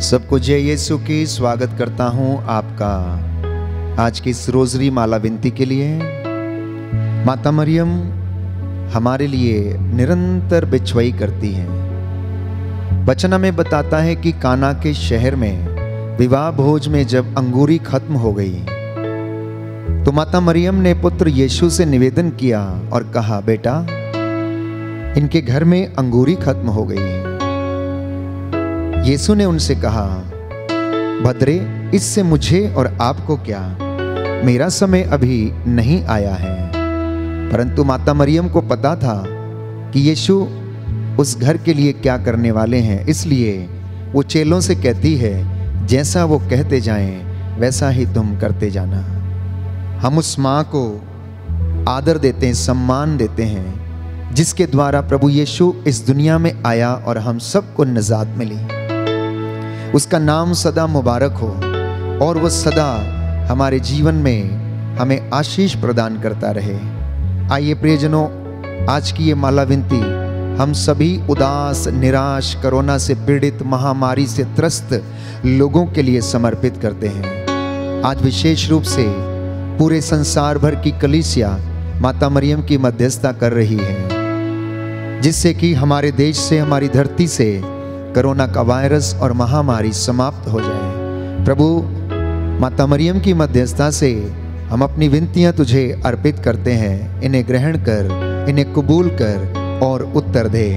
सबको जय यीशु की स्वागत करता हूं आपका आज की इस रोजरी माला विनती के लिए। माता मरियम हमारे लिए निरंतर बिछवाई करती हैं। वचन में बताता है कि काना के शहर में विवाह भोज में जब अंगूरी खत्म हो गई तो माता मरियम ने पुत्र यीशु से निवेदन किया और कहा, बेटा इनके घर में अंगूरी खत्म हो गई है। यीशु ने उनसे कहा, भद्रे, इससे मुझे और आपको क्या, मेरा समय अभी नहीं आया है। परंतु माता मरियम को पता था कि यीशु उस घर के लिए क्या करने वाले हैं, इसलिए वो चेलों से कहती है, जैसा वो कहते जाएं वैसा ही तुम करते जाना। हम उस माँ को आदर देते हैं, सम्मान देते हैं, जिसके द्वारा प्रभु यीशु इस दुनिया में आया और हम सबको निजात मिली। उसका नाम सदा मुबारक हो और वह सदा हमारे जीवन में हमें आशीष प्रदान करता रहे। आइए प्रियजनों, आज की ये माला विनती हम सभी उदास, निराश, कोरोना से पीड़ित, महामारी से त्रस्त लोगों के लिए समर्पित करते हैं। आज विशेष रूप से पूरे संसार भर की कलीसिया माता मरियम की मध्यस्थता कर रही है, जिससे कि हमारे देश से, हमारी धरती से कोरोना का वायरस और महामारी समाप्त हो जाए। प्रभु, माता मरियम की मध्यस्थता से हम अपनी विनतियां तुझे अर्पित करते हैं। इन्हें ग्रहण कर, इन्हें कबूल कर और उत्तर दे।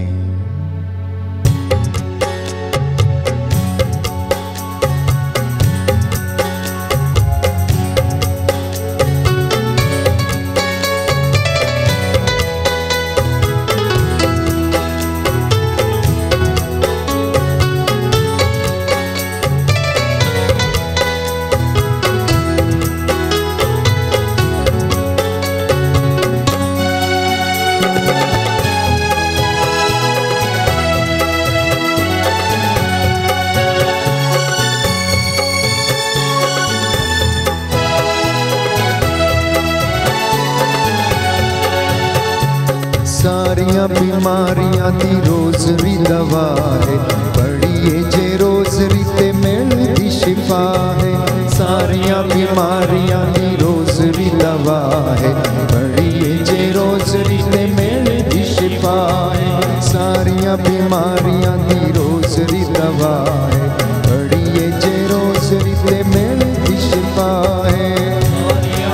सारियां बीमारियां दी रोजरी दवा है, पढ़िए जे रोजरी ते मिलदी शिफा है। सारियां बीमारियां दी रोजरी दवा है, पढ़िए जे रोजरी ते मिलदी शिफा है। सारियां बीमारियां दी रोजरी दवा है, पढ़िए जे रोजरी ते मिलदी शिफा है।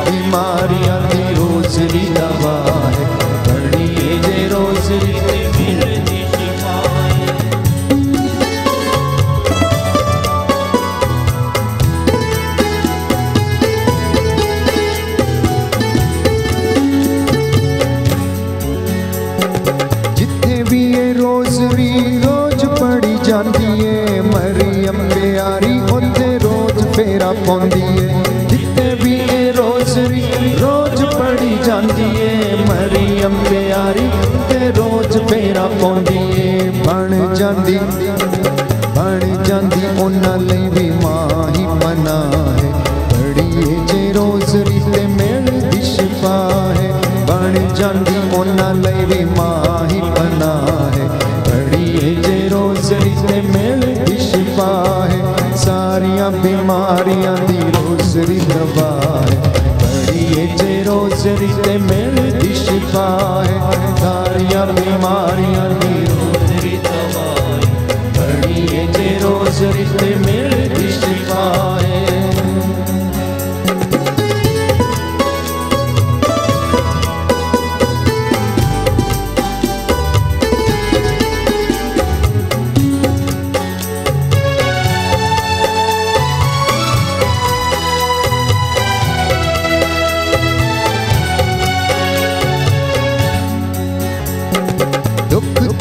बीमारियां दी रोजरी दवा है, जिथे भी ये रोजरी रोज पढ़ी जाती है, मरियम प्यारी उत्ते रोज फेरा पाउंदी है। जिथे भी ये रोजरी रोज पढ़ी जाती है, मरियम प्यारी उत्ते रोज फेरा पाउंदी है। बन जांदी उन्हां लई भी मां ही मना है, पढ़िए जे रोजरी ते मिलदी शिफा है। बन जांदी उन्हां लई भी मां ही मना है, पढ़िए जे रोजरी ते मिलदी शिफा है। सारियां बीमारियां दी रोजरी दवा है, पढ़िए जे रोजरी ते मिलदी शिफा है। सारियां बीमारियां दी रोजरी दवा है, पढ़िए जे रोजरी ते मिलदी शिफा है।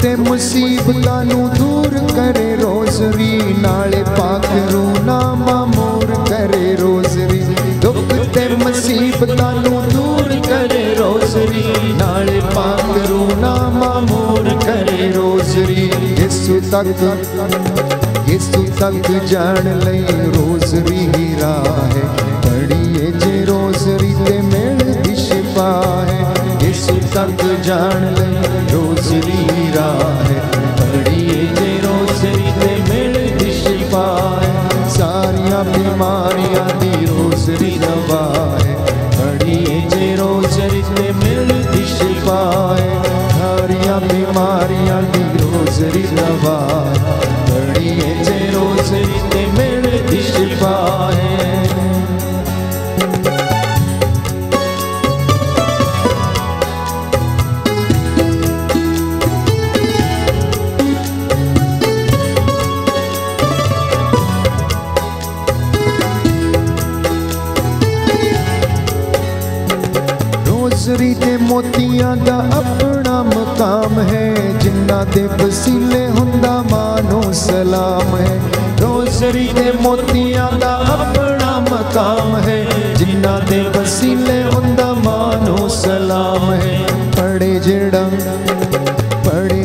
ते मुसीबतां नू दूर करे रोजरी, नाले पाक रूना मामूर करे रोजरी। दुख ते मुसीबतां नू दूर करे रोजरी, नाले पाक रूना मामूर करे रोजरी। यीशु तक जान लई रोजरी ही राह है, पढ़िए जे रोजरी ते मिलदी शिफा है। यीशु तक जान लई रोजरी राह है, पढ़िए जे रोजरी ते मिलदी शिफा है। बीमारियां दी रोज़री दवा पढ़िए जे रोज़री ते मिलदी शिफा है। रोज़री ते मोतियां दा अपना मकाम है, जिन्ना दे वसीले हुंदा मानो सलाम है। रोज़री ते मोतियां दा अपना मकाम है, जिन्ना दे वसीले हुंदा मानो सलाम है। पढ़े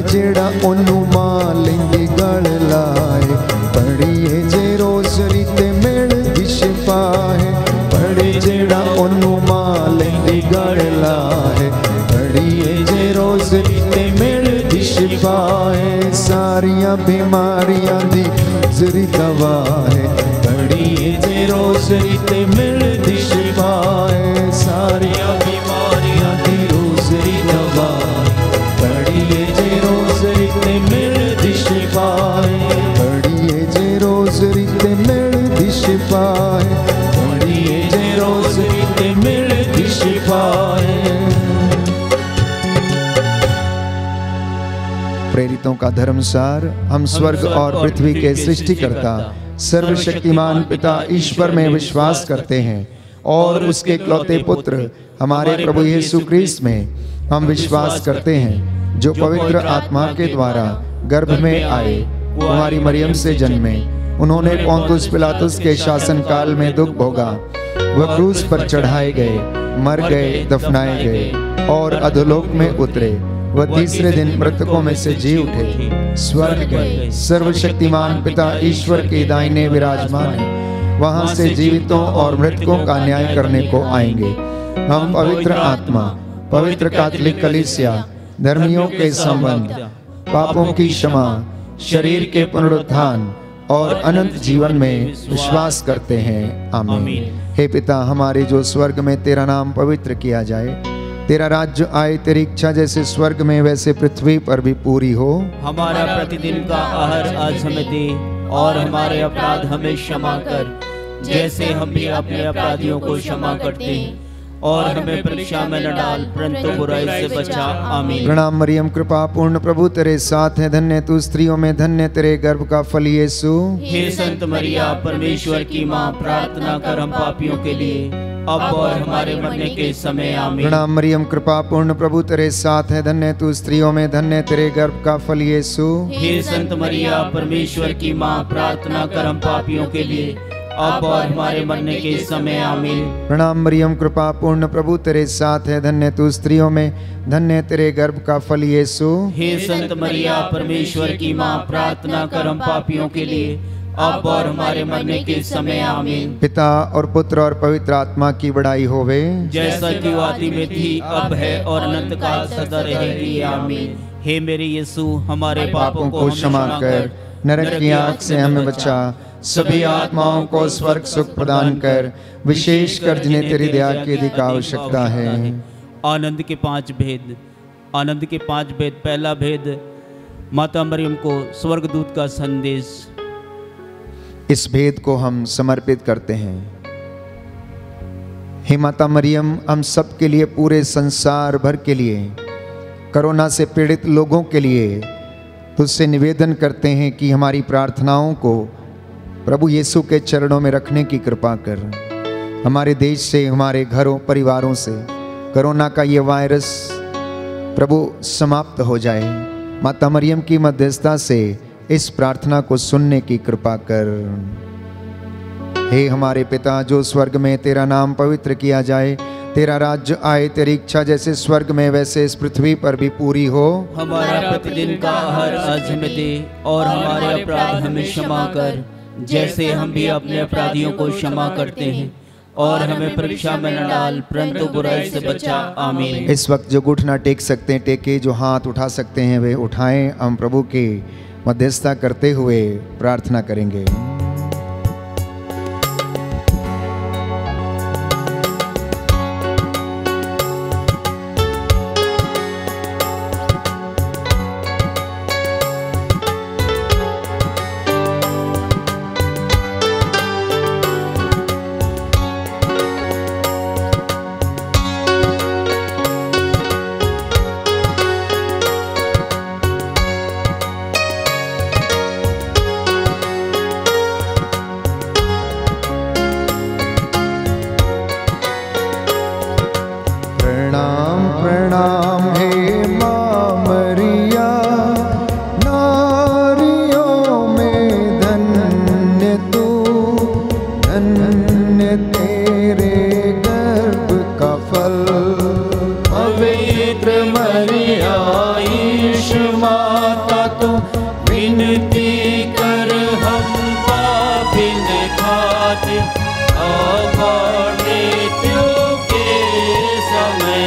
जेड़ा ओनू मां लेंदी गल लाए, पढ़िए जे रोज़री ते मिलदी शिफा है। पढ़े जेड़ा ओनू मां लेंदी गल लाए, पढ़िए जे रोज़री ते मिलदी शिफा है। सारियां बीमारियां दी रोज़री दवा है, पढ़िए जे रोज़री ते मिलदी शिफा है। सारियां बीमारियां दी रोज़री दवा है, पढ़िए जे रोज़री ते मिलदी शिफा है। पढ़िए जे रोज़री ते मिलदी शिफा है, पढ़िए जे रोज़री ते मिलदी शिफा है। प्रेरितों का धर्मसार। हम स्वर्ग और पृथ्वी के सृष्टिकर्ता सर्वशक्तिमान पिता ईश्वर में विश्वास करते हैं और उसके इकलौते पुत्र हमारे प्रभु यीशु क्रिस्त में हम विश्वास करते हैं, जो पवित्र आत्मा के द्वारा गर्भ में आए, कुंवारी मरियम से जन्मे। उन्होंने पोंतुस पिलातुस के शासन काल में दुख भोगा, वह क्रूस पर चढ़ाए गए, मर गए, दफनाए गए और अधोलोक में उतरे। वह तीसरे दिन मृतकों में से जी उठे, स्वर्ग गए, सर्वशक्तिमान पिता ईश्वर के दाहिने विराजमान है। वहां से जीवितों और मृतकों का न्याय करने को आएंगे। हम पवित्र आत्मा, पवित्र कैथोलिक कलीसिया, धर्मियों के संबंध, पापों की क्षमा, शरीर के पुनरुत्थान और अनंत जीवन में विश्वास करते हैं। आमीन। हे पिता हमारे जो स्वर्ग में, तेरा नाम पवित्र किया जाए, तेरा राज्य आए, तेरी इच्छा जैसे स्वर्ग में वैसे पृथ्वी पर भी पूरी हो। हमारा प्रतिदिन का आहार आज हमें दे, और हमारे अपराध हमें क्षमा कर, जैसे हम भी अपने अपराधियों को क्षमा करते हैं, और हमें परीक्षा में न डाल, परंतु बुराई से बचा। आमीन। प्रणाम मरियम, कृपा पूर्ण प्रभु तेरे साथ है, धन्य तू स्त्रियों में, धन्य तेरे गर्भ का फल यीशु। हे संत मरिया, परमेश्वर की माँ, प्रार्थना कर हम पापियों के लिए, अब और हमारे मरने के समय। आमीन। प्रणाम मरियम, कृपा पूर्ण प्रभु तेरे साथ है, धन्य तू स्त्रियों में, धन्य तेरे गर्भ का फल यीशु। हे संत मरिया, परमेश्वर की माँ, प्रार्थना कर हम पापियों के लिए, अब और हमारे मरने के समय। आमीन। प्रणाम मरियम, कृपा पूर्ण प्रभु तेरे साथ है, धन्य तू स्त्रियों में, धन्य तेरे गर्भ का फल यीशु। हे संत मरिया, परमेश्वर की माँ, प्रार्थना कर हम पापियों के लिए, अब और हमारे मरने के समय। आमीन। पिता और पुत्र और पवित्र आत्मा की बड़ाई होवे, जैसा कि आदि में थी, अब है और अनंत काल सदा रहेगी। आमीन। हे मेरे यीशु, हमारे पापों को क्षमा कर, नरक की आग से हमें बचा, सभी आत्माओं को स्वर्ग सुख प्रदान कर, विशेष कर जिन्हें तेरी दया की अधिक आवश्यकता है। आनंद के 5 भेद। आनंद के 5 भेद। पहला भेद, माता मरियम को स्वर्गदूत का संदेश। इस भेद को हम समर्पित करते हैं। हे माता मरियम, हम सब के लिए, पूरे संसार भर के लिए, कोरोना से पीड़ित लोगों के लिए तुझसे निवेदन करते हैं कि हमारी प्रार्थनाओं को प्रभु यीशु के चरणों में रखने की कृपा कर। हमारे देश से, हमारे घरों परिवारों से कोरोना का ये वायरस प्रभु समाप्त हो जाए। माता मरियम की मध्यस्थता से इस प्रार्थना को सुनने की कृपा कर। हे हमारे पिता जो स्वर्ग में, तेरा नाम पवित्र किया जाए, तेरा राज्य आए, तेरी इच्छा जैसे स्वर्ग में वैसे इस पृथ्वी पर भी पूरी हो। हमारा प्रतिदिन का आहार आज हमें दे, और हमारे अपराध हमें क्षमा कर, जैसे हम भी अपने अपराधियों को क्षमा करते हैं, और हमें परीक्षा में न डाल, परंतु बुराई से बचा। आमीन। इस वक्त जो घुटना टेक सकते हैं टेके, जो हाथ उठा सकते हैं वे उठाएं। हम प्रभु के मध्यस्थता करते हुए प्रार्थना करेंगे। विनती कर हम पापी ने खातिर अब मृत्यु के समय।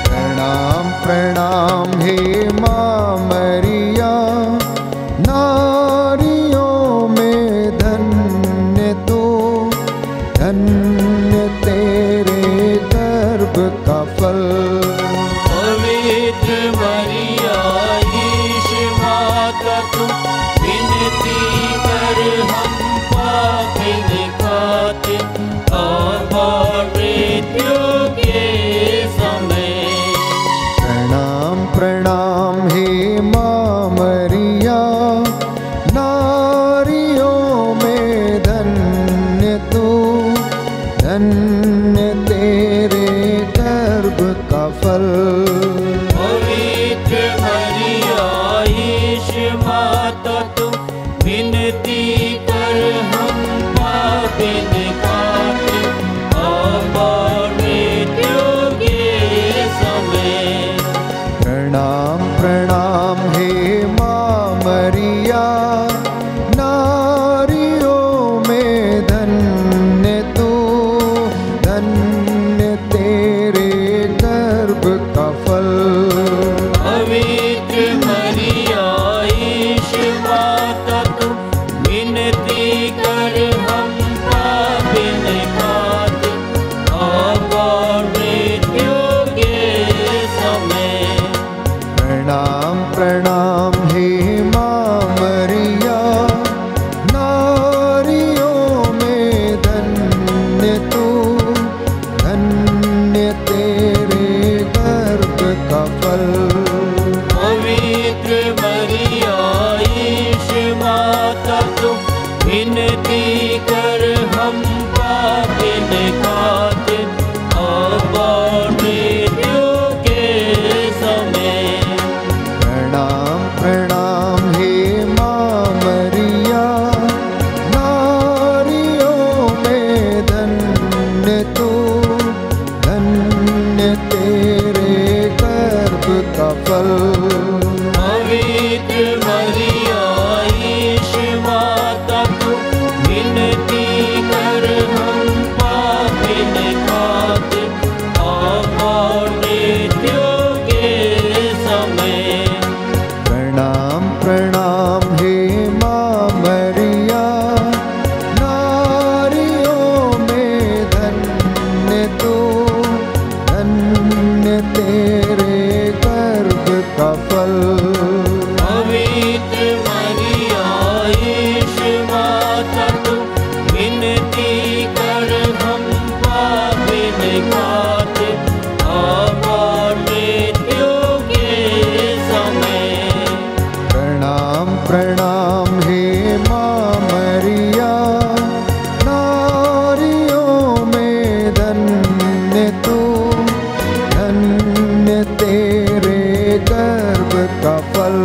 प्रणाम प्रणाम हे माँ मरिया, नारियों में धन्य तू, धन्य तेरे गर्भ का फल। पवित्र मरिया ईश माता तू, विनती कर हम पापी ने खातिर अब मृत्यु के समय। प्रणाम प्रणाम हे माँ मरिया, नारियों में धन्य तू, धन्य तेरे गर्भ का फल। पवित्र मरिया ईश माता तू, विनती कर हम पापी ने खातिर अब मृत्यु के समय। प्रणाम प्रणाम हे माँ मरिया, नारियों में धन्य तू, धन्य तेरे गर्भ का फल। पवित्र मरिया ईश माता तू, विनती कर हम पापी ने खातिर अब मृत्यु के समय। प्रणाम प्रणाम हे माँ मरिया, नारियों में धन्य तू, धन्य तेरे गर्भ का फल। पवित्र मरिया ईश माता तू, विनती कर हम पापी ने खातिर अब मृत्यु के समय। प्रणाम प्रणाम हे माँ मरिया, नारियों में धन्य तू, धन्य तेरे गर्भ का फल। पवित्र मरिया ईश माता तू, विनती कर हम पापी ने खातिर अब मृत्यु के समय। प्रणाम प्रणाम हे माँ मरिया, नारियों में धन्य तू, धन्य तेरे गर्भ का फल। पवित्र मरिया ईश माता तू, विनती कर हम पापी ने खातिर अब मृत्यु के समय। प्रणाम प्रणाम हे माँ मरिया, नारियों में धन्य तू, धन्य तेरे गर्भ का फल।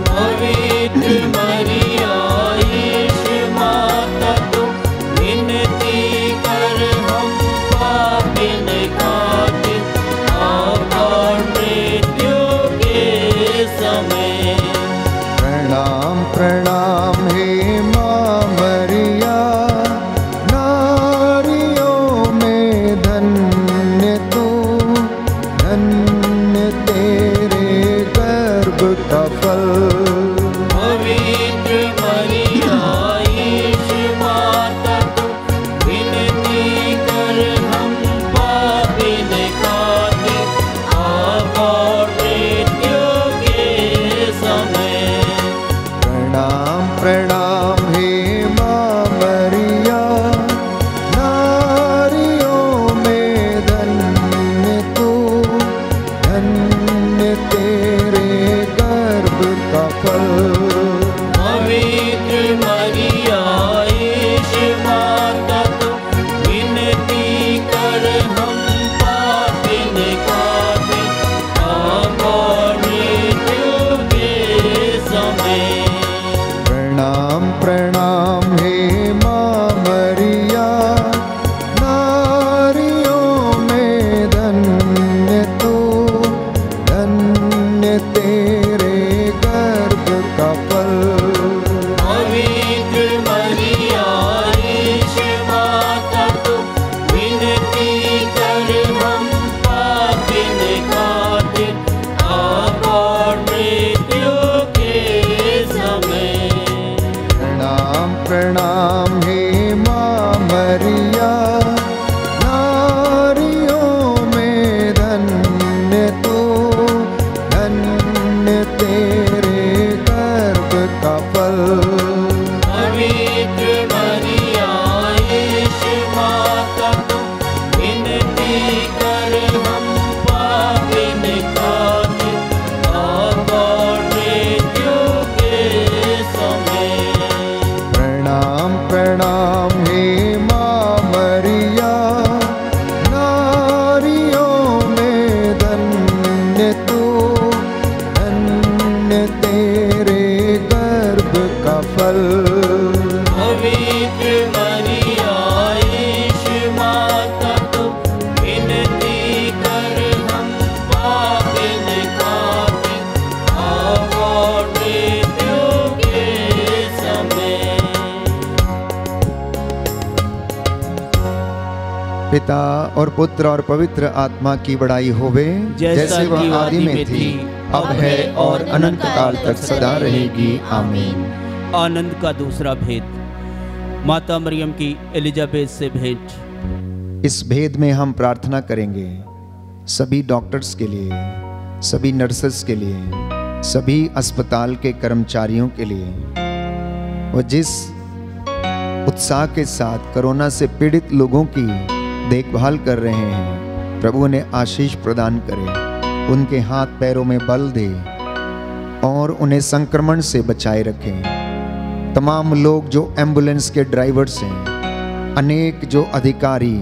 पवित्र मरिया ईश माता तू, विनती कर हम पापी ने खातिर अब मृत्यु के समय। प्रणाम प्रणाम हे माँ मरिया, नारियों में धन्य तू, धन्य तेरे गर्भ का फल। पवित्र मरिया ईश माता तू, विनती कर हम पापी ने खातिर अब मृत्यु के समय। प्रणाम प्रणाम हे माँ मरिया, नारियों में धन्य तू, धन्य तेरे गर्भ का फल। पवित्र मरिया ईश माता तू, विनती कर हम पापी ने खातिर अब मृत्यु के समय। प्रणाम प्रणाम हे माँ मरिया, नारियों में धन्य तू, धन्य तेरे गर्भ का फल। फल। पवित्र मरिया यीशु माता तुम विनती कर हम पापिन खातिर अब और मृत्यु के समय। प्रणाम प्रणाम हे माँ मरिया, नारियों में धन्य तू, धन्य तेरे गर्भ का फल। पवित्र मरिया यीशु माता तुम विनती कर हम पापिन खातिर अब और मृत्यु के समय। पिता और पुत्र और पवित्र आत्मा की बड़ाई होवे, जैसे वह आदि में थी, अब है और अनंत काल तक सदा रहेगी। आमीन। आनंद का दूसरा भेद, माता मरियम की एलिजाबेथ से भेंट। इस भेद में हम प्रार्थना करेंगे सभी डॉक्टर्स के लिए, सभी नर्सेस के लिए, सभी अस्पताल के कर्मचारियों के लिए, और जिस उत्साह के साथ कोरोना से पीड़ित लोगों की देखभाल कर रहे हैं, प्रभु उन्हें आशीष प्रदान करे, उनके हाथ पैरों में बल दे और उन्हें संक्रमण से बचाए रखें। तमाम लोग जो एम्बुलेंस के ड्राइवर्स हैं, अनेक जो अधिकारी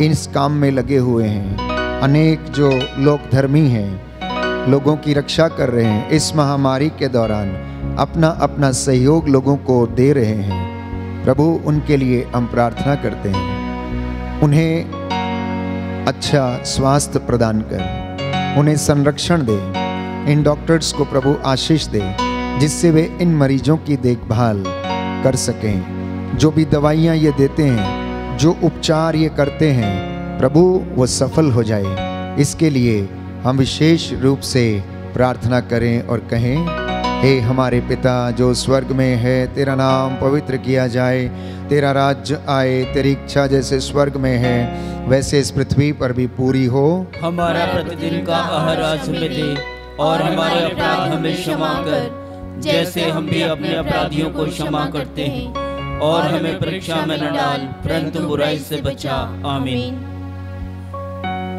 इस काम में लगे हुए हैं, अनेक जो लोग धर्मी हैं, लोगों की रक्षा कर रहे हैं, इस महामारी के दौरान अपना अपना सहयोग लोगों को दे रहे हैं, प्रभु उनके लिए हम प्रार्थना करते हैं। उन्हें अच्छा स्वास्थ्य प्रदान कर, उन्हें संरक्षण दे, इन डॉक्टर्स को प्रभु आशीष दे, जिससे वे इन मरीजों की देखभाल कर सकें। जो भी दवाइयाँ ये देते हैं, जो उपचार ये करते हैं, प्रभु वो सफल हो जाए। इसके लिए हम विशेष रूप से प्रार्थना करें और कहें, हे हमारे पिता जो स्वर्ग में है, तेरा नाम पवित्र किया जाए, तेरा राज्य आए, तेरी इच्छा जैसे स्वर्ग में है वैसे इस पृथ्वी पर भी पूरी हो। हमारा प्रतिदिन का आहार आज हमें दे, और हमारे अपराध हमें क्षमा कर, जैसे हम भी अपने अपराधियों को क्षमा करते हैं, और हमें परीक्षा में न डाल, परंतु बुराई से बचा। आमीन।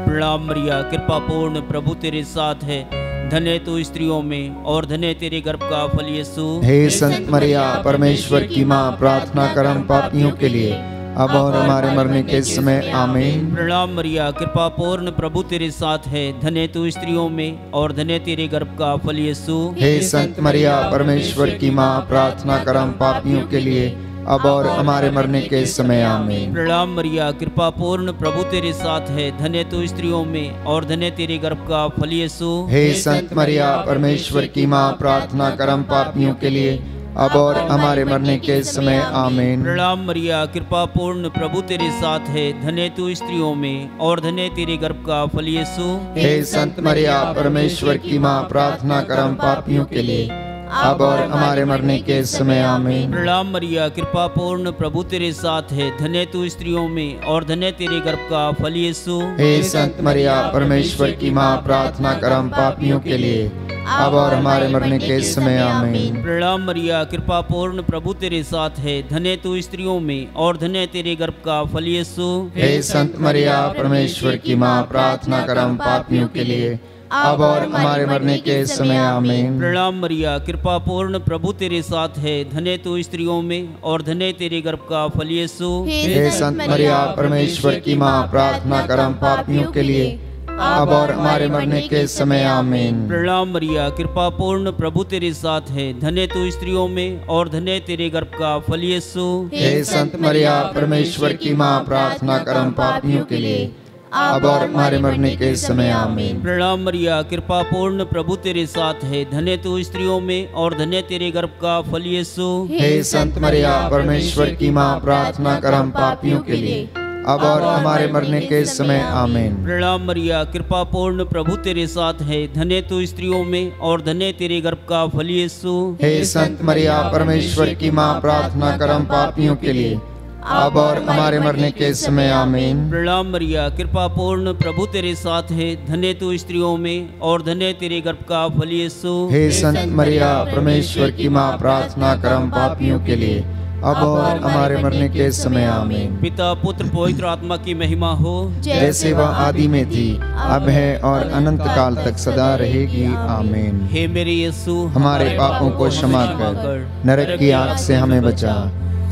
प्रणाम मरिया, कृपा पूर्ण, प्रभु तेरे साथ है, धन्य तू स्त्रियों में और धन्य तेरे गर्भ का फल यीशु। हे संत मरिया, परमेश्वर की माँ, प्रार्थना कर हम पापियों के लिए, अब और हमारे मरने के समय। आमीन। प्रणाम मरिया, कृपा पूर्ण, प्रभु तेरे साथ है, धन्य तू स्त्रियों में और धन्य तेरे गर्भ का फल यीशु। हे संत मरिया, परमेश्वर की माँ, प्रार्थना कर हम पापियों के लिए, अब और हमारे मरने के समय। आमीन। प्रणाम मरिया, कृपा पूर्ण, प्रभु तेरे साथ है, धन्य तू स्त्रियों में और धन्य तेरे गर्भ का फल यीशु। हे संत मरिया, परमेश्वर की माँ, प्रार्थना कर हम पापियों के लिए, अब और हमारे मरने के समय। आमीन। प्रणाम मरिया, कृपा पूर्ण, प्रभु तेरे साथ है, धन्य तू स्त्रियों में और धन्य तेरे गर्भ का फल यीशु। हे संत मरिया, परमेश्वर की माँ, प्रार्थना कर हम पापियों के लिए, अब और हमारे मरने के समय। आमीन। प्रणाम मरिया, कृपा पूर्ण, प्रभु तेरे साथ है, धन्य तू स्त्रियों में और धन्य तेरे गर्भ का फल यीशु। हे संत मरिया, परमेश्वर की माँ, प्रार्थना कर हम पापियों के लिए, अब और हमारे मरने के समय। आमीन। प्रणाम मरिया, कृपा पूर्ण, प्रभु तेरे साथ है, धन्य तू स्त्रियों में और धन्य तेरे गर्भ का फल यीशु। हे संत मरिया, परमेश्वर की माँ, प्रार्थना कर हम पापियों के लिए, अब और हमारे मरने के समय। आमीन। प्रणाम मरिया, कृपा पूर्ण, प्रभु तेरे साथ है, धन्य तू स्त्रियों में और धन्य तेरे गर्भ का फल यीशु। हे संत मरिया, परमेश्वर की माँ, प्रार्थना कर हम पापियों के लिए, अब और हमारे मरने के समय। आमीन। प्रणाम मरिया, कृपा पूर्ण, प्रभु तेरे साथ है, धन्य तू स्त्रियों में और धन्य तेरे गर्भ का फल यीशु। हे संत मरिया, परमेश्वर की माँ, प्रार्थना कर हम पापियों के लिए, अब और हमारे मरने के समय। आमीन। प्रणाम मरिया, कृपा पूर्ण, प्रभु तेरे साथ है, धन्य तू स्त्रियों में और धन्य तेरे गर्भ का फल यीशु। हे संत मरिया, परमेश्वर की माँ, प्रार्थना कर हम पापियों के लिए, अब और हमारे मरने के समय। आमीन। प्रणाम मरिया, कृपा पूर्ण, प्रभु तेरे साथ है, धन्य तू स्त्रियों में और धन्य तेरे गर्भ का फल यीशु। हे संत मरिया, परमेश्वर की माँ, प्रार्थना कर हम पापियों के लिए, अब और हमारे मरने के समय आमीन। प्रणाम मरिया, कृपा पूर्ण, प्रभु तेरे साथ है। धन्य तू स्त्रियों में और धन्य तेरे गर्भ का फल यीशु। हे संत मरिया, परमेश्वर की माँ, प्रार्थना कर हम पापियों के लिए, अब और हमारे मरने के समय आमीन। पिता, पुत्र, पवित्र आत्मा की महिमा हो, जैसे वह आदि में थी, अब है और अनंत काल तक सदा रहेगी आमीन। हे मेरे यीशु, हमारे पापों को क्षमा कर, नरक की आग से हमें बचा,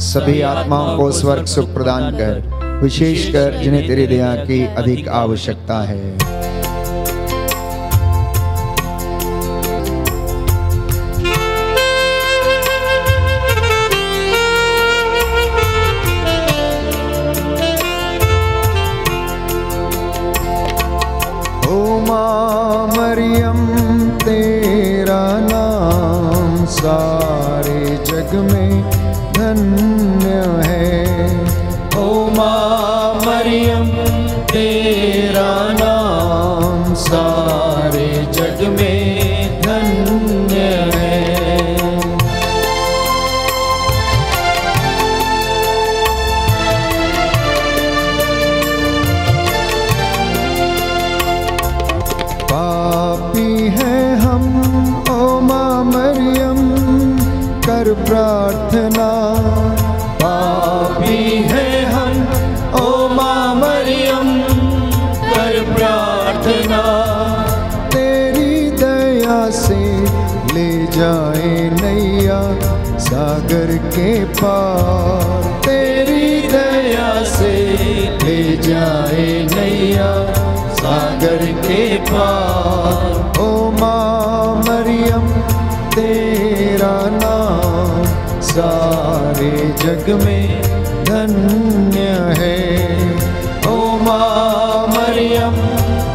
सभी आत्माओं को स्वर्ग सुख प्रदान कर, विशेषकर जिन्हें तेरी दया की अधिक आवश्यकता है। मरियम तेरा नाम सारे जग में धन्य है। ओ माँ मरियम तेरा नाम सारे जग में धन्य है। पापी हैं हम, ओ माँ मरियम कर प्रार्थना। पापी हैं हम, ओ माँ मरियम कर प्रार्थना। तेरी दया से ले जाए नैया सागर के पार। तेरी दया से ले जाए नैया सागर के पार। ओ माँ मरियम तेरा नाम सारे जग में धन्य है। ओ माँ मरियम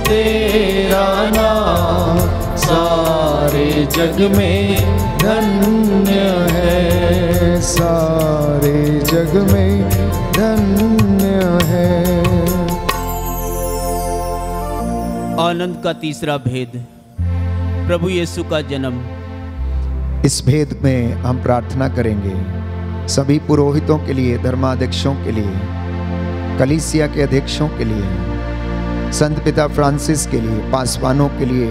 तेरा नाम सारे जग में धन्य है। सारे जग में धन्य है। आनंद का तीसरा भेद, प्रभु यीशु का जन्म। इस भेद में हम प्रार्थना करेंगे सभी पुरोहितों के लिए, धर्माध्यक्षों के लिए, कलीसिया के अध्यक्षों के लिए, संत पिता फ्रांसिस के लिए, पासवानों के लिए,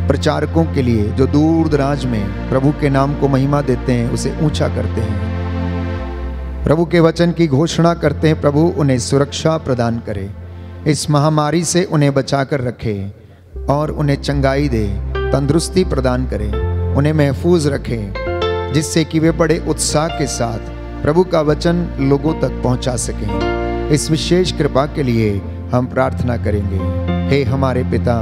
प्रचारकों के लिए जो दूर दराज में प्रभु के नाम को महिमा देते हैं, उसे ऊंचा करते हैं, प्रभु के वचन की घोषणा करते हैं। प्रभु उन्हें सुरक्षा प्रदान करे, इस महामारी से उन्हें बचाकर रखे और उन्हें चंगाई दे, तंदुरुस्ती प्रदान करे, उन्हें महफूज रखे, जिससे कि वे बड़े उत्साह के साथ प्रभु का वचन लोगों तक पहुंचा सकें। इस विशेष कृपा के लिए हम प्रार्थना करेंगे। हे हमारे पिता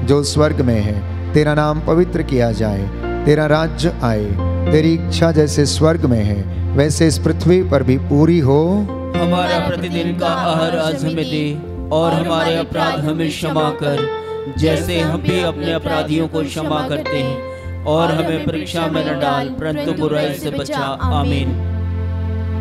जो स्वर्ग में है, तेरा नाम पवित्र किया जाए, तेरा राज्य आए, तेरी इच्छा जैसे स्वर्ग में है वैसे इस पृथ्वी पर भी पूरी हो। हमारा प्रतिदिन का आहार आज हमें दे और हमारे अपराध हमें क्षमा कर, जैसे हम भी अपने अपराधियों को क्षमा करते हैं, और हमें परीक्षा में न डाल, परंतु बुराई से बचा। आमीन।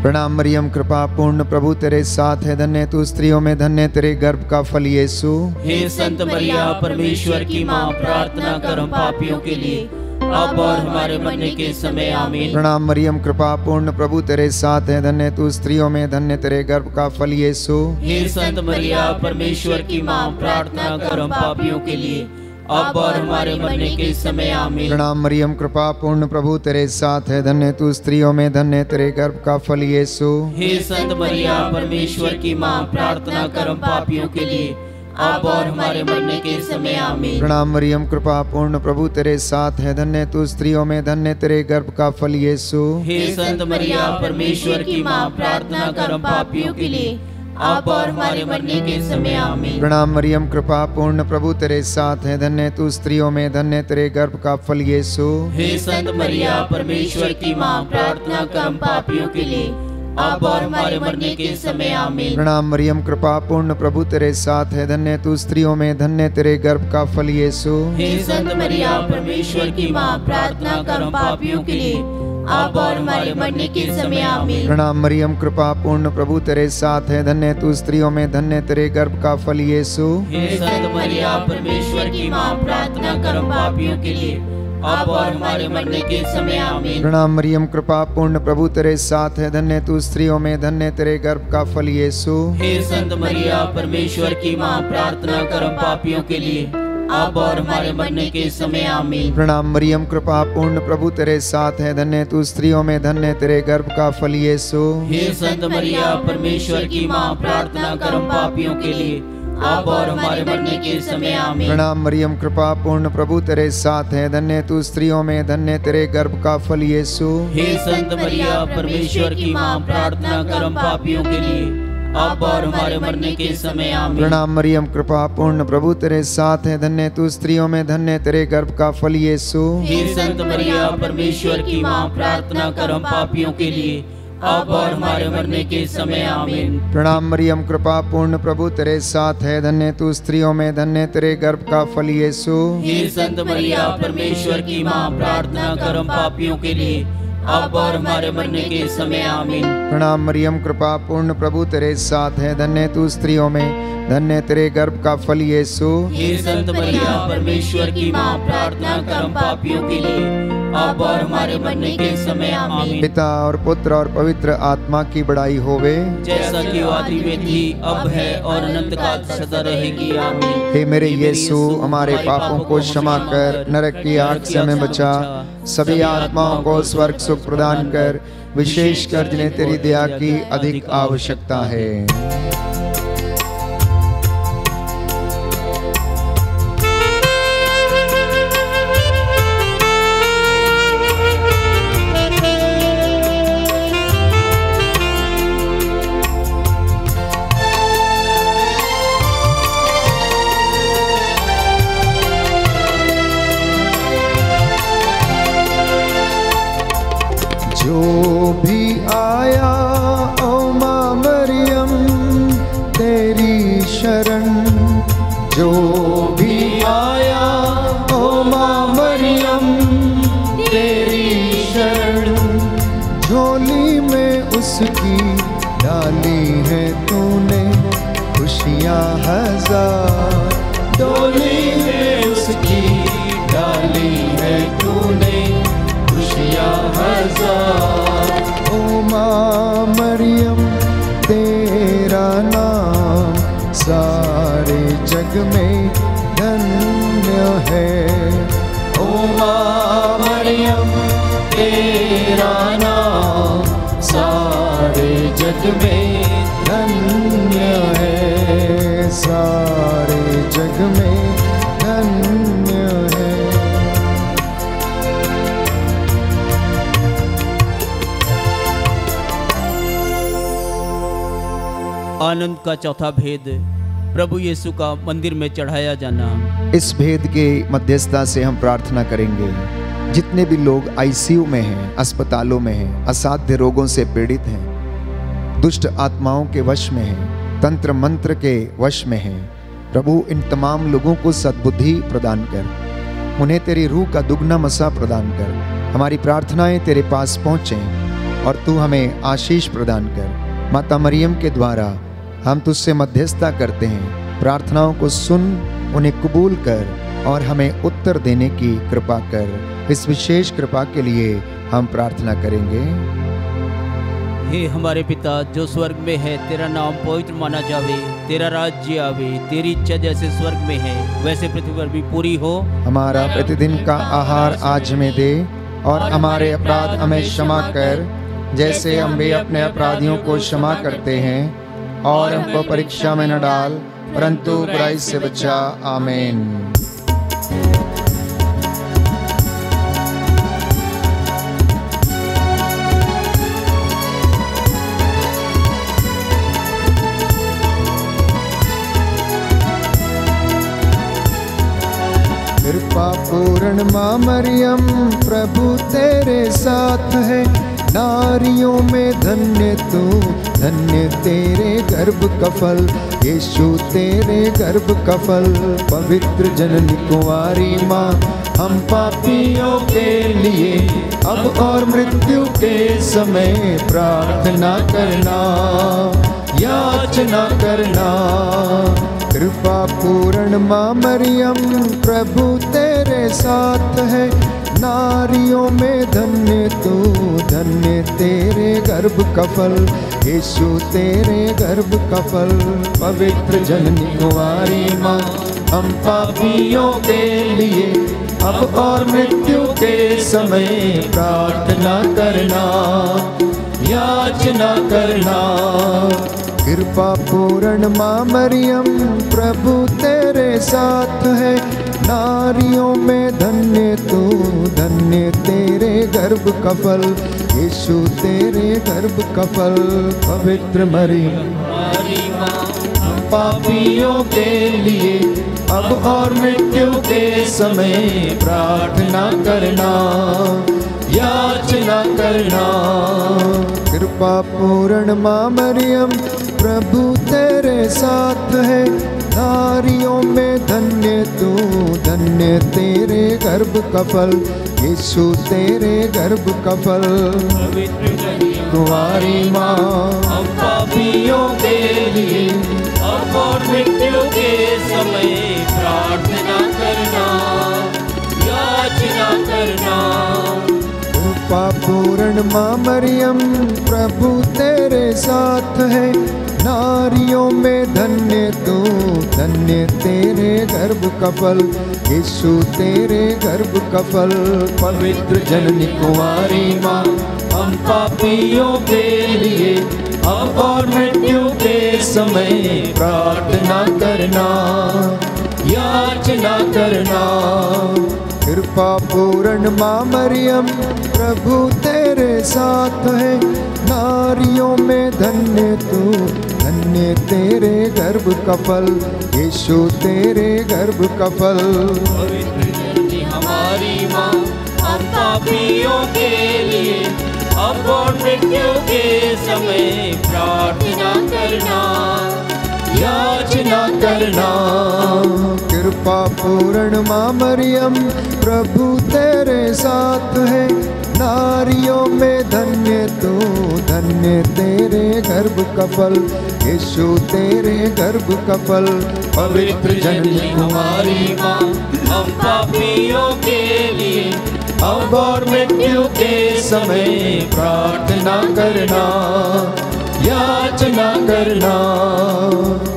प्रणाम मरियम, कृपा पूर्ण, प्रभु तेरे साथ है, धन्य तू स्त्रियों में, धन्य तेरे गर्भ का फल यीशु। हे संत मरिया, परमेश्वर की माँ, प्रार्थना कर हम पापियों के लिए, अब और हमारे मरने के समय। आमीन। प्रणाम मरियम, कृपा पूर्ण, प्रभु तेरे साथ है, धन्य तू स्त्रियों में, धन्य तेरे गर्भ का फल यीशु। हे संत मरिया, परमेश्वर की माँ, प्रार्थना कर हम पापियों के लिए, अब और हमारे मरने के समय। आमीन। प्रणाम मरियम, कृपा पूर्ण, प्रभु तेरे साथ है, धन्य तू स्त्रियों में, धन्य तेरे गर्भ का फल यीशु। हे संत मरिया, परमेश्वर की माँ, प्रार्थना कर हम पापियों के लिए, अब और हमारे मरने के समय। आमीन। प्रणाम मरियम, कृपा पूर्ण, प्रभु तेरे साथ है, धन्य तू स्त्रियों में, धन्य तेरे गर्भ का फल यीशु। हे संत मरिया, परमेश्वर की माँ, प्रार्थना कर हम पापियों के लिए, अब और हमारे मरने के समय। आमीन। प्रणाम मरियम, कृपा पूर्ण, प्रभु तेरे साथ है, धन्य तू स्त्रियों में, धन्य तेरे गर्भ का फल यीशु। हे संत मरिया, परमेश्वर की माँ, प्रार्थना कर हम पापियों के लिए, अब और हमारे मरने के समय। आमीन। प्रणाम मरियम, कृपा पूर्ण, प्रभु तेरे साथ है, धन्य तू स्त्रियों में, धन्य तेरे गर्भ का फल यीशु। हे संत मरिया, परमेश्वर की माँ, प्रार्थना कर हम पापियों के लिए, अब और हमारे मरने के समय। आमीन। प्रणाम मरियम, कृपा पूर्ण, प्रभु तेरे साथ है, धन्य तू स्त्रियों में, धन्य तेरे गर्भ का फल यीशु। हे संत मरिया, परमेश्वर की माँ, प्रार्थना कर हम पापियों के लिए, अब और हमारे मरने के समय आमीन। प्रणाम मरियम, कृपा पूर्ण, प्रभु तेरे साथ है, धन्य तू स्त्रियों में, धन्य तेरे गर्भ का फल यीशु। हे संत मरिया, परमेश्वर की माँ, प्रार्थना कर हम पापियों के लिए, अब और हमारे मरने के समय आमीन। प्रणाम मरियम, कृपा पूर्ण, प्रभु तेरे साथ है, धन्य तू स्त्रियों में, धन्य तेरे गर्भ का फल यीशु। हे संत मरिया, परमेश्वर की माँ, प्रार्थना कर हम पापियों के लिए, अब और हमारे मरने के समय आमीन। प्रणाम मरियम, कृपा पूर्ण, प्रभु तेरे साथ है, धन्य तू स्त्रियों में, धन्य तेरे गर्भ का फल यीशु। हे संत मरिया, परमेश्वर की माँ, प्रार्थना कर हम पापियों के लिए, अब और हमारे मरने के समय आमीन। प्रणाम मरियम, कृपा पूर्ण, प्रभु तेरे साथ है, धन्य तू स्त्रियों में, धन्य तेरे गर्भ का फल यीशु। हे संत मरिया, परमेश्वर की माँ, प्रार्थना कर हम पापियों के लिए, अब और हमारे मरने के समय आमीन। प्रणाम मरियम, कृपा पूर्ण, प्रभु तेरे साथ है, धन्य तू स्त्रियों में, धन्य तेरे गर्भ का फल यीशु। हे संत मरिया, परमेश्वर की माँ, प्रार्थना कर हम पापियों के लिए, अब और हमारे मरने के समय आमीन। प्रणाम मरियम, कृपा पूर्ण, प्रभु तेरे साथ है, धन्य तू स्त्रियों में, धन्य तेरे गर्भ का फल यीशु। हे संत मरिया, परमेश्वर की माँ, प्रार्थना कर हम पापियों के लिए, अब और हमारे मरने के समय आमीन। पिता और पुत्र और पवित्र आत्मा की बड़ाई होवे, जैसा कि आदि में थी, अब है और अनंत काल सदा रहेगी आमीन। हे मेरे यीशु, हमारे पापों को क्षमा कर, नरक की आग से हमें बचा, सभी आत्माओं को स्वर्ग सुख प्रदान कर, विशेषकर जिन्हें तेरी दया की अधिक आवश्यकता है। जो भी आया ओ माँ मरियम तेरी शरण, जो भी आया ओ माँ मरियम तेरी शरण, झोली में उसकी डाली है तूने खुशियाँ हजार, डोली में उसकी डाली है तूने खुशियाँ हजार। ओ माँ मरियम तेरा नाम सारे जग में धन्य है, ओ माँ मरियम तेरा नाम सारे जग में धन्य है, सारे जग में धन्य है। आनंद का चौथा भेद, प्रभु यीशु का मंदिर में चढ़ाया जाना। इस भेद के मध्यस्थता से हम प्रार्थना करेंगे, जितने भी लोग आईसीयू में हैं, अस्पतालों में हैं, असाध्य रोगों से पीड़ित हैं, दुष्ट आत्माओं के वश में हैं, तंत्र मंत्र के वश में हैं, प्रभु इन तमाम लोगों को सद्बुद्धि प्रदान कर, उन्हें तेरी रूह का दुगना मसा प्रदान कर। हमारी प्रार्थनाएं तेरे पास पहुँचें और तू हमें आशीष प्रदान कर। माता मरियम के द्वारा हम तुझसे मध्यस्थता करते हैं, प्रार्थनाओं को सुन, उन्हें कबूल कर और हमें उत्तर देने की कृपा कर। इस विशेष कृपा के लिए हम प्रार्थना करेंगे। हे हमारे पिता जो स्वर्ग में है, तेरा नाम पवित्र माना जावे, तेरा राज्य आवे, तेरी इच्छा जैसे स्वर्ग में है वैसे पृथ्वी पर भी पूरी हो। हमारा प्रतिदिन का आहार आज हमें दे और हमारे अपराध हमें क्षमा कर, जैसे हम भी अपने अपराधियों को क्षमा करते हैं, और हमको परीक्षा में न डाल परंतु बुराई से बचा। आमीन। कृपा पूर्ण माँ मरियम प्रभु तेरे साथ है, नारियों में धन्य तू, धन्य तेरे गर्भ का फल, यीशु तेरे गर्भ का फल। पवित्र जननी कुंवारी माँ, हम पापियों के लिए अब और मृत्यु के समय प्रार्थना करना, याचना करना। कृपा पूर्ण माँ मरियम प्रभु तेरे साथ है, नारियों में धन्य तू, धन्य तेरे गर्भ का फल, यीशु तेरे गर्भ का फल। पवित्र जननी कुंवारी माँ, हम पापियों के लिए अब और मृत्यु के समय प्रार्थना करना, याचना करना। कृपा पूर्ण माँ मरियम, प्रभु तेरे साथ है, नारियों में धन्य तू, धन्य तेरे गर्भ का फल, यीशु तेरे गर्भ का फल। पवित्र मरियम हम पापियों के लिए अब और मृत्यु के समय प्रार्थना करना, याचना करना। कृपा पूर्ण माँ मरियम, प्रभु तेरे साथ है, नारियों में धन्य तू, धन्य तेरे गर्भ का फल, यीशु तेरे गर्भ का फल। कुंवारी माँ, हम पापियों के लिए अब और मृत्यु के समय प्रार्थना करना, याचना करना। कृपा पूर्ण माँ मरियम, प्रभु तेरे साथ है, नारियों में धन्य तू, धन्य तेरे गर्भ का फल, यीशु तेरे गर्भ का फल। पवित्र जननी कुंवारी माँ, हम पापियों के लिए अब और मृत्यु के समय प्रार्थना करना, याचना करना। कृपा पूर्ण माँ मरियम, प्रभु तेरे साथ है, नारियों में धन्य तू, धन्य तेरे गर्भ का फल, यीशु तेरे गर्भ का फल। पवित्र जननी हमारी माँ, हम पापियों के लिए अब और मृत्यु के समय प्रार्थना करना, याचना करना। कृपा पूर्ण माँ मरियम, प्रभु तेरे साथ है, नारियों में धन्य तू, धन्य तेरे गर्भ का फल, यीशु तेरे गर्भ का फल। पवित्र जननी कुंवारी माँ, हम पापियों के लिए अब और मृत्यु के समय प्रार्थना करना, याचना करना।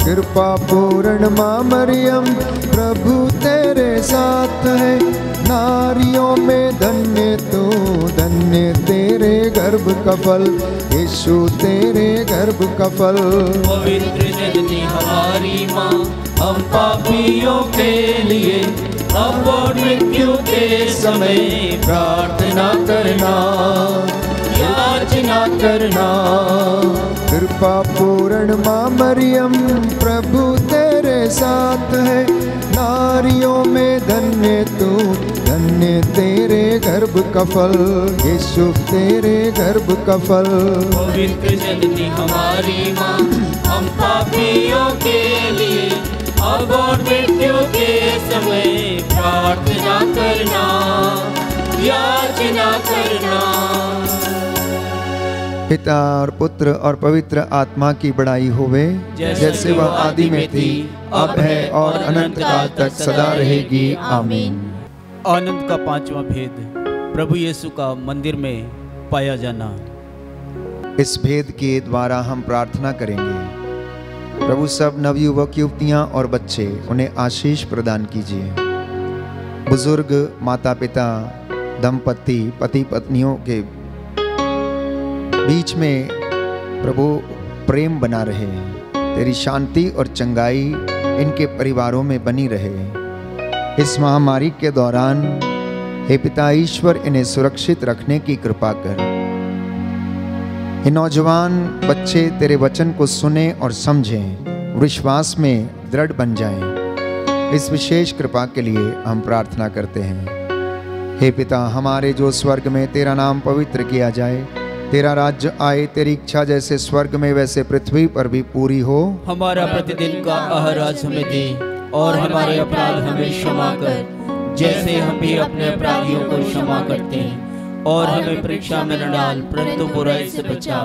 कृपा पूर्ण माँ मरियम, प्रभु तेरे साथ है, नारियों में धन्य तू, धन्य तेरे गर्भ का फल, यीशु तेरे गर्भ का फल। पवित्र जननी हमारी माँ, हम पापियों के लिए अब और मृत्यु के समय प्रार्थना करना, याचना करना। कृपा पूर्ण माँ मरियम, प्रभु तेरे साथ है, नारियों में धन्य तू, धन्य तेरे गर्भ का फल, यीशु तेरे गर्भ का फल। पवित्र जननी हमारी माँ, हम पापियों के लिए अब और मृत्यु के समय प्रार्थना करना, याचना करना। पिता और पुत्र और पवित्र आत्मा की बड़ाई होवे, जैसे वह आदि में थी, अब है और अनंत काल तक सदा रहेगी। आमीन। आनंद का पांचवा भेद, प्रभु यीशु का मंदिर में पाया जाना। इस भेद के द्वारा हम प्रार्थना करेंगे, प्रभु सब नवयुवक युवतियां और बच्चे, उन्हें आशीष प्रदान कीजिए। बुजुर्ग, माता पिता, दंपति, पति पत्नियों के बीच में प्रभु प्रेम बना रहे, तेरी शांति और चंगाई इनके परिवारों में बनी रहे। इस महामारी के दौरान हे पिता ईश्वर, इन्हें सुरक्षित रखने की कृपा कर। ये नौजवान बच्चे तेरे वचन को सुने और समझें, विश्वास में दृढ़ बन जाएं। इस विशेष कृपा के लिए हम प्रार्थना करते हैं। हे पिता, हमारे जो स्वर्ग में, तेरा नाम पवित्र किया जाए, तेरा राज्य आए, तेरी इच्छा जैसे स्वर्ग में वैसे पृथ्वी पर भी पूरी हो। हमारा प्रतिदिन का आहार आज हमें दे, और हमारे अपराध हमें क्षमा कर, जैसे हम भी अपने अपराधियों को क्षमा करते हैं, और हमें परीक्षा में न डाल, परंतु बुराई से बचा।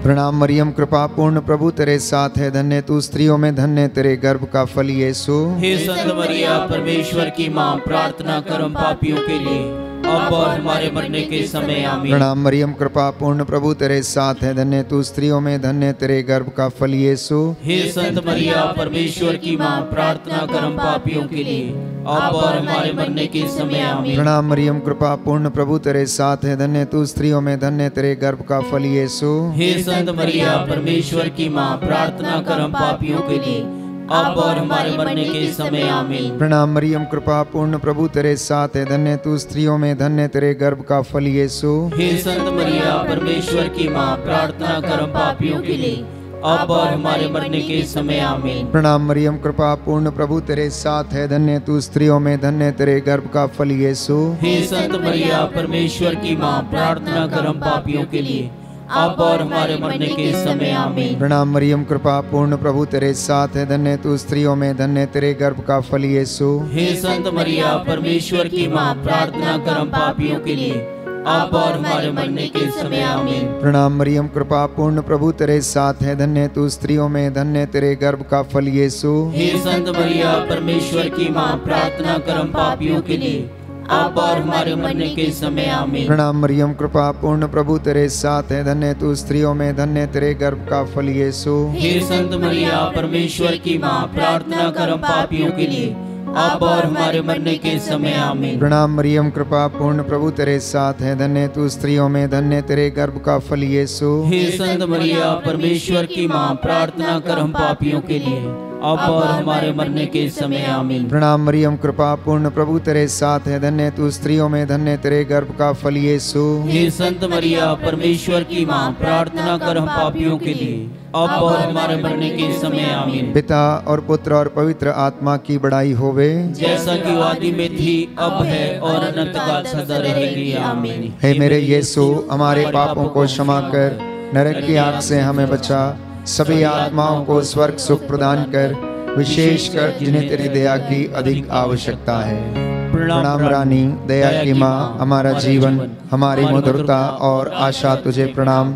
प्रणाम मरियम, कृपा पूर्ण, प्रभु तेरे साथ है, धन्य तू स्त्रियों में, धन्य तेरे गर्भ का फल यीशु। हे संत मरिया, परमेश्वर की माँ, प्रार्थना कर हम पापियों के लिए, अब और हमारे मरने के समय आमीन। प्रणाम मरियम, कृपा पूर्ण, प्रभु तेरे साथ है, धन्य तू स्त्रियों में, धन्य तेरे गर्भ का फल यीशु। हे संत मरिया, परमेश्वर की माँ, प्रार्थना कर हम पापियों के लिए, अब और हमारे मरने के समय आमीन। प्रणाम मरियम, कृपा पूर्ण, प्रभु तेरे साथ है, धन्य तू स्त्रियों में, धन्य तेरे गर्भ का फल यीशु। हे संत मरिया, परमेश्वर की माँ, प्रार्थना कर हम पापियों के लिए, अब और हमारे मरने के समय आमीन। प्रणाम मरियम, कृपा पूर्ण, प्रभु तेरे साथ है, धन्य तू स्त्रियों में, धन्य तेरे गर्भ का फल यीशु। हे संत मरिया, परमेश्वर की माँ, प्रार्थना कर हम पापियों के लिए, अब और हमारे मरने के समय आमीन। प्रणाम मरियम, कृपा पूर्ण, प्रभु तेरे साथ है, धन्य तू स्त्रियों में, धन्य तेरे गर्भ का फल यीशु। हे संत मरिया, परमेश्वर की माँ, प्रार्थना कर हम पापियों के लिए, अब और हमारे मरने के समय आमीन। प्रणाम मरियम, कृपा पूर्ण, प्रभु तेरे साथ है, धन्य तू स्त्रियों में, धन्य तेरे गर्भ का फल यीशु। हे संत मरिया, परमेश्वर की माँ, प्रार्थना कर हम पापियों के लिए, अब और हमारे मरने के समय आमीन। प्रणाम मरियम, कृपा पूर्ण, प्रभु तेरे साथ है, धन्य तू स्त्रियों में, धन्य तेरे गर्भ का फल यीशु। हे संत मरिया, परमेश्वर की माँ, प्रार्थना कर हम पापियों के लिए, अब और हमारे मरने के समय आमीन। प्रणाम मरियम, कृपा पूर्ण, प्रभु तेरे साथ है, धन्य तू स्त्रियों में, धन्य तेरे गर्भ का फल यीशु। हे संत मरिया, परमेश्वर की माँ, प्रार्थना कर हम पापियों के लिए, अब और हमारे मरने के समय आमीन। प्रणाम मरियम, कृपा पूर्ण, प्रभु तेरे साथ है, धन्य तू स्त्रियों में, धन्य तेरे गर्भ का फल यीशु। हे संत मरिया, परमेश्वर की माँ, प्रार्थना कर हम पापियों के लिए, अब और हमारे मरने के समय आमीन। प्रणाम मरियम, कृपा पूर्ण, प्रभु तेरे साथ है, धन्य तू स्त्रियों में, धन्य तेरे गर्भ का फल यीशु। हे संत मरिया, परमेश्वर की माँ, प्रार्थना कर हम पापियों के लिए, अब और हमारे मरने के समय आमीन। पिता और पुत्र और पवित्र आत्मा की बड़ाई होवे, जैसा कि आदि में थी, अब है और अनंत काल सदा रहेगी आमीन। हे मेरे यीशु, हमारे पापों को क्षमा कर, नरक की आग से हमें बचा, सभी आत्माओं को स्वर्ग सुख प्रदान कर, विशेषकर जिन्हें तेरी दया की अधिक आवश्यकता है। प्रणाम रानी, दया की माँ, हमारा जीवन, हमारी मधुरता और आशा तुझे प्रणाम।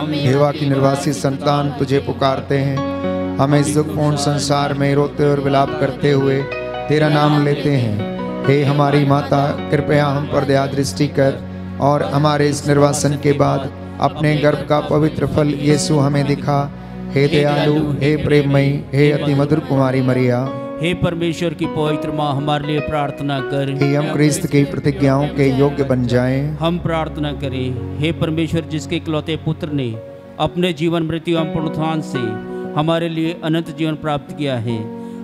हेवा की निर्वासी संतान तुझे पुकारते हैं, हमें इस दुखपूर्ण संसार में रोते और विलाप करते हुए तेरा नाम लेते हैं। हे हमारी माता, कृपया हम पर दया दृष्टि कर और हमारे इस निर्वासन के बाद अपने गर्भ का पवित्र फल यीशु हमें दिखा। हे दयालु, हे प्रेममयी, हे अति मधुर कुमारी मरिया, हे परमेश्वर की पवित्र माँ, हमारे लिए प्रार्थना कर। कि हम क्रिस्त की प्रतिज्ञाओं के योग्य बन जाएं। हम प्रार्थना करें। हे परमेश्वर, जिसके इकलौते पुत्र ने अपने जीवन, मृत्यु एवं पुनरुत्थान से हमारे लिए अनंत जीवन प्राप्त किया है,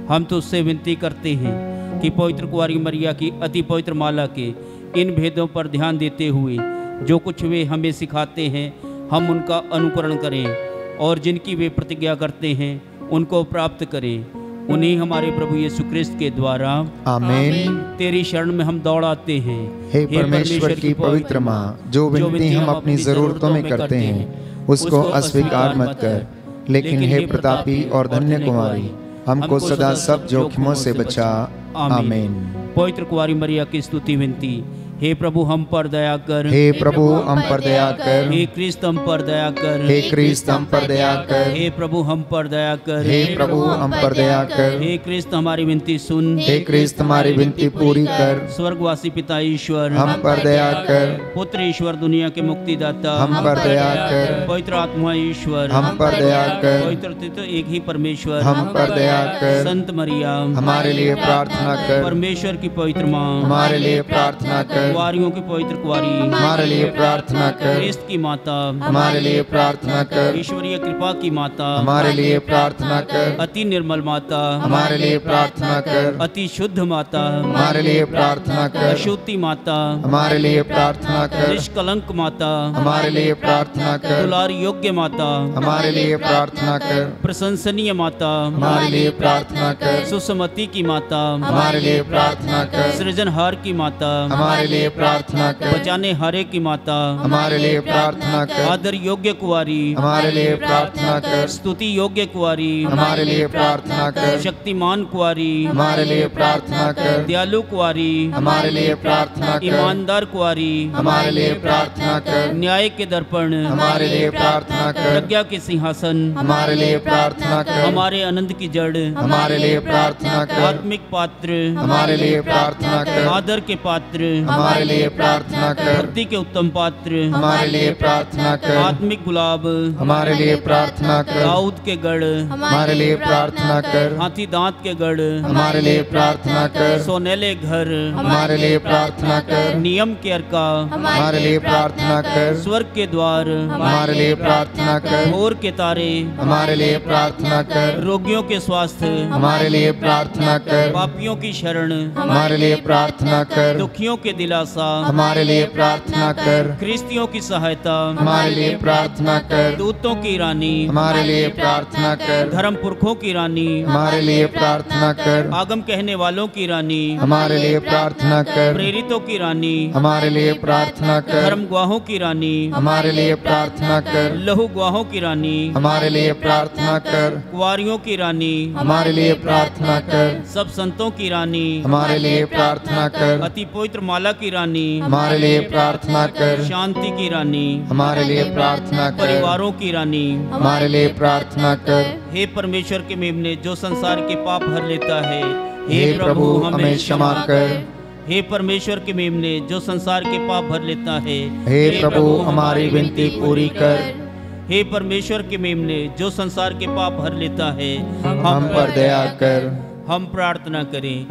हम तो उससे विनती करते हैं कि पवित्र कुंवारी मरिया की अति पवित्र माला के इन भेदों पर ध्यान देते हुए जो कुछ वे हमें सिखाते हैं, हम उनका अनुकरण करें और जिनकी वे प्रतिज्ञा करते हैं उनको प्राप्त करें। उन्हीं हमारे प्रभु यीशु क्रिस्त के द्वारा आमीन। तेरी शरण में हम दौड़ आते हैं। हे परमेश्वर की पवित्र माँ, जो विनती हम अपनी जरूरतों में करते हैं उसको अस्वीकार मत कर, लेकिन हे प्रतापी और धन्य कुमारी, हमको सदा सब जोखिमों से बचा। आमीन। पवित्र कुंवारी मरिया की स्तुति विनती। हे प्रभु, हम पर दया कर। हे प्रभु, हम पर दया कर। हे क्रिस्त, हम पर दया कर। हे क्रिस्त, हम पर दया कर। हे प्रभु, हम पर दया कर। हे प्रभु, हम पर दया कर। हे क्रिस्त, हमारी विनती सुन। हे क्रिस्त, हमारी विनती पूरी कर। स्वर्गवासी पिता ईश्वर, हम पर दया कर। पुत्र ईश्वर, दुनिया के मुक्तिदाता, हम पर दया कर। पवित्र आत्मा ईश्वर, हम पर दया कर। पवित्र तत्व एक ही परमेश्वर, हम पर दया कर। संत मरिया, हमारे लिए प्रार्थना कर। परमेश्वर की पवित्र माँ, हमारे लिए प्रार्थना कर। कुंवारियों की पवित्र कुंवारी, हमारे लिए प्रार्थना कर। क्रिस्त की माता, हमारे लिए प्रार्थना कर। ईश्वरीय कृपा की माता, हमारे लिए प्रार्थना कर। अति निर्मल माता, हमारे लिए प्रार्थना कर। अति शुद्ध माता, हमारे लिए प्रार्थना कर। अशुद्धि माता, हमारे लिए प्रार्थना कर। निष्कलंक माता, हमारे लिए प्रार्थना कर। दुलार योग्य माता, हमारे लिए प्रार्थना कर। प्रशंसनीय माता, हमारे लिए प्रार्थना कर। सुसमति की माता, हमारे लिए प्रार्थना कर। सृजनहार की माता, हमारे लिए प्रार्थना कर। बचाने हारे की माता, हमारे लिए प्रार्थना कर। आदर योग्य कुंवारी, हमारे लिए प्रार्थना कर। स्तुति योग्य कुंवारी, हमारे लिए प्रार्थना कर। शक्तिमान कुंवारी, हमारे लिए प्रार्थना कर। दयालु कुंवारी, हमारे लिए प्रार्थना कर। ईमानदार कुंवारी, हमारे लिए प्रार्थना कर। न्याय के दर्पण, हमारे लिए प्रार्थना कर। प्रज्ञा के सिंहासन, हमारे लिए प्रार्थना कर। हमारे आनंद की जड़, हमारे लिए प्रार्थना कर। आत्मिक पात्र, हमारे लिए प्रार्थना कर। आदर के पात्र, हमारे लिए प्रार्थना कर। भक्ति के उत्तम पात्र, हमारे लिए प्रार्थना कर। आत्मिक गुलाब, हमारे लिए प्रार्थना कर। दाऊद के गढ़, हमारे लिए प्रार्थना कर। हाथी दांत के गढ़, हमारे लिए प्रार्थना कर। सोनेले घर, हमारे लिए प्रार्थना कर। नियम के अर्का, हमारे लिए प्रार्थना कर। स्वर्ग के द्वार, हमारे लिए प्रार्थना कर। भोर के तारे, हमारे लिए प्रार्थना कर। रोगियों के स्वास्थ्य, हमारे लिए प्रार्थना कर। पापियों की शरण, हमारे लिए प्रार्थना कर। दुखियों के दिलासा, हमारे लिए प्रार्थना कर। ख्रिस्तियों की सहायता, हमारे लिए प्रार्थना कर। दूतों की रानी, हमारे लिए प्रार्थना कर। धर्म पुरखों की रानी, हमारे लिए प्रार्थना कर। आगम कहने वालों की रानी, हमारे लिए प्रार्थना कर। प्रेरितों की रानी, हमारे लिए प्रार्थना कर। धर्म गवाहों की रानी, हमारे लिए प्रार्थना कर। लहू गवाहों की रानी, हमारे लिए प्रार्थना कर। कुंवारियों की रानी, हमारे लिए प्रार्थना कर। सब संतों की रानी, हमारे लिए प्रार्थना कर। अति पवित्र माला की रानी, हमारे लिए प्रार्थना कर। शांति की रानी, हमारे लिए प्रार्थना कर। परिवारों की रानी, हमारे लिए प्रार्थना कर। हे परमेश्वर के मेमने जो संसार के पाप हर लेता है, हे प्रभु हमें क्षमा कर। हे परमेश्वर के मेमने जो संसार के पाप भर लेता है, हे प्रभु हमारी विनती पूरी कर। हे परमेश्वर के मेमने जो संसार के पाप भर लेता है, हम पर दया कर। हम प्रार्थना करें।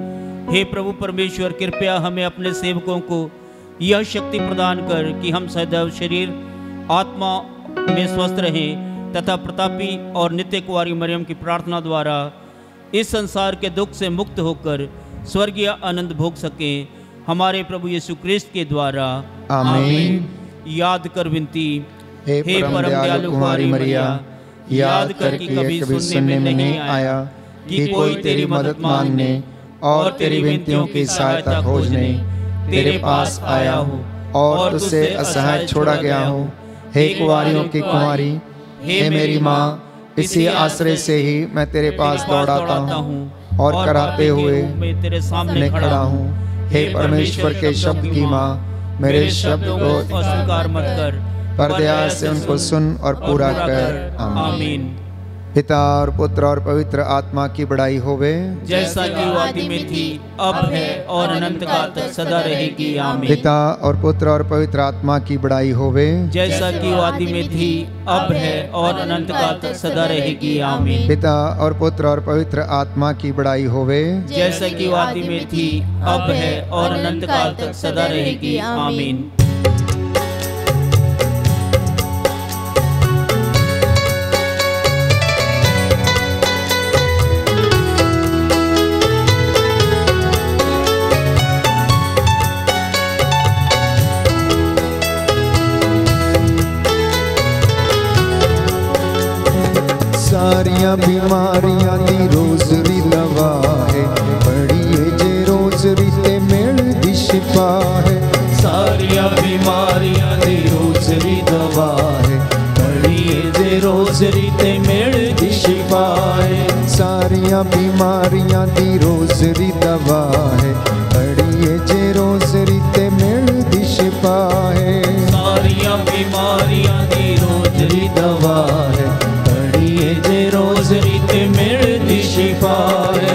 हे प्रभु परमेश्वर कृपया हमें अपने सेवकों को यह शक्ति प्रदान कर कि हम सदैव शरीर आत्मा में स्वस्थ रहें तथा प्रतापी और नित्य कुंवारी मरियम की प्रार्थना द्वारा इस संसार के दुख से मुक्त होकर स्वर्गीय आनंद भोग सकें, हमारे प्रभु यीशु क्रिस्त के द्वारा। आमीन। याद कर विनती। हे परम दयालु कुमारी मरिया, याद कर कि कभी सुनने में नहीं आया कि कोई तेरी मदद मांगने और तेरी विनतियों की सहायता खोजने तेरे पास आया हो और तुझसे असहाय छोड़ा गया हो। हे कुंवारियों की कुंवारी, हे मेरी माँ, इसी आश्रय से ही मैं तेरे पास दौड़ाता हूँ और कराते हुए मैं तेरे सामने खड़ा हूँ। हे परमेश्वर के शब्द की माँ, मेरे शब्द को अस्वीकार मत कर, पर दया से उनको सुन और पूरा कर। आमीन। पिता और पुत्र और पवित्र आत्मा की बड़ाई होवे, जैसा कि वो आदि में थी, अब है और अनंत काल तक सदा रहेगी। आमीन। पिता और पुत्र और पवित्र आत्मा की बड़ाई होवे, जैसा कि वो आदि में थी, अब है और अनंत काल तक सदा रहेगी। आमीन। पिता और पुत्र और पवित्र आत्मा की बड़ाई होवे, जैसा कि वो आदि में थी, अब है और अनंत काल तक सदा रहेगी। आमीन। सारियां बीमारियां दी रोजरी दवा है, पढ़िए जे रोजरी ते मेल दी शिफा है। सारियां बीमारियां दी रोजरी दवा है, पढ़िए जे रोजरी ते मेल दी शिफा है। सारियां बीमारियां दी रोजरी दवा है, पढ़िए जे रोजरी ते मेल दी शिफा है। सारियां बीमारियां दी रोजरी दवा है, पढ़िए जे रोजरी ते मेल दी शिफा है।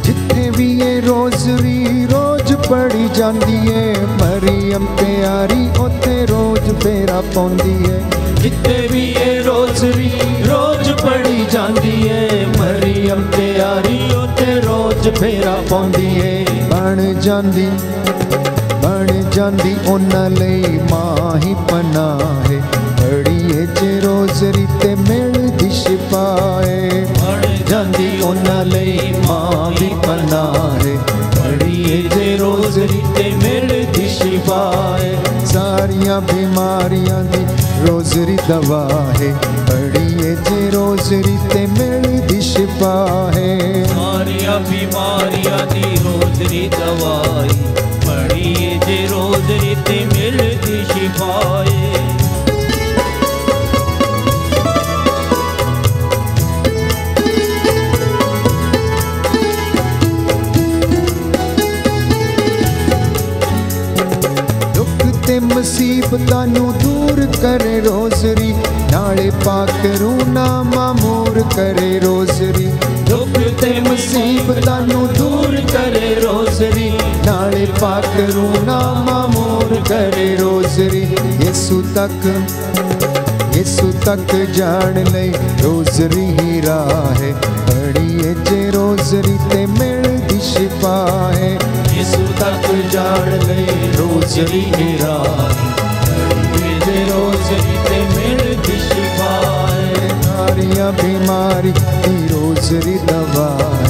जिथे भी ये रोजरी रोज पढ़ी जाती है, मरियम प्यारी ओते रोज फेरा पाउंदी है। जिथे भी ये रोजरी रोज पढ़ी जाती है, मरियम प्यारी ओते रोज फेरा पाउंदी है। बन जांदी उन्हां लई मां ही पनाह है, पढ़िए जे रोजरी ते मेल दी शिफा है। बन जांदी उन्हां लई मां ही पनाह है, पढ़िए जे रोजरी ते मेल दी शिफा है। सारियां बीमारियां दी रोजरी दवा है, पढ़िए जे रोजरी ते मेल दी शिफा है। सारियां बीमारियां दी रोजरी दवाई, पढ़िए जे रोजरी ते मेल दी शिफा है। ते मुसीबतां नू दूर करे रोज़री, नाले पाक रूना मामूर करे रोज़री। दुख ते मुसीबतां नू दूर करे रोज़री, नाले पाक रूना मामूर करे रोज़री। यीशु तक जान ले रोज़री ही राह है, पढ़िए जे रोज़री ते मिलदी शिफा है। यीशु तक जान ले रोज़री ही राह है, पढ़िए जे रोज़री ते मिलदी शिफा है। सारियां बीमारी दी रोज़री दवा है,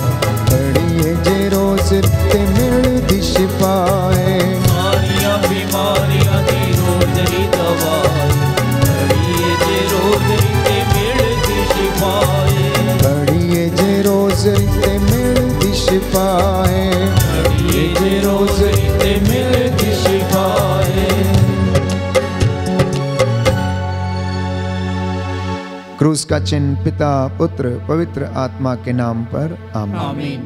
पढ़िए जे रोज़री ते मिलदी शिफा है। सारियां बीमारियां दी रोज़री दवा है, पढ़िए जे रोज़री ते मिलदी शिफा है। पढ़िए जे रोज़री ते मिलदी शिफा है, पढ़िए जे रोज़री ते मिलदी शिफा है। क्रूस का चिन्ह पिता पुत्र पवित्र आत्मा के नाम पर आमीन। आमीन।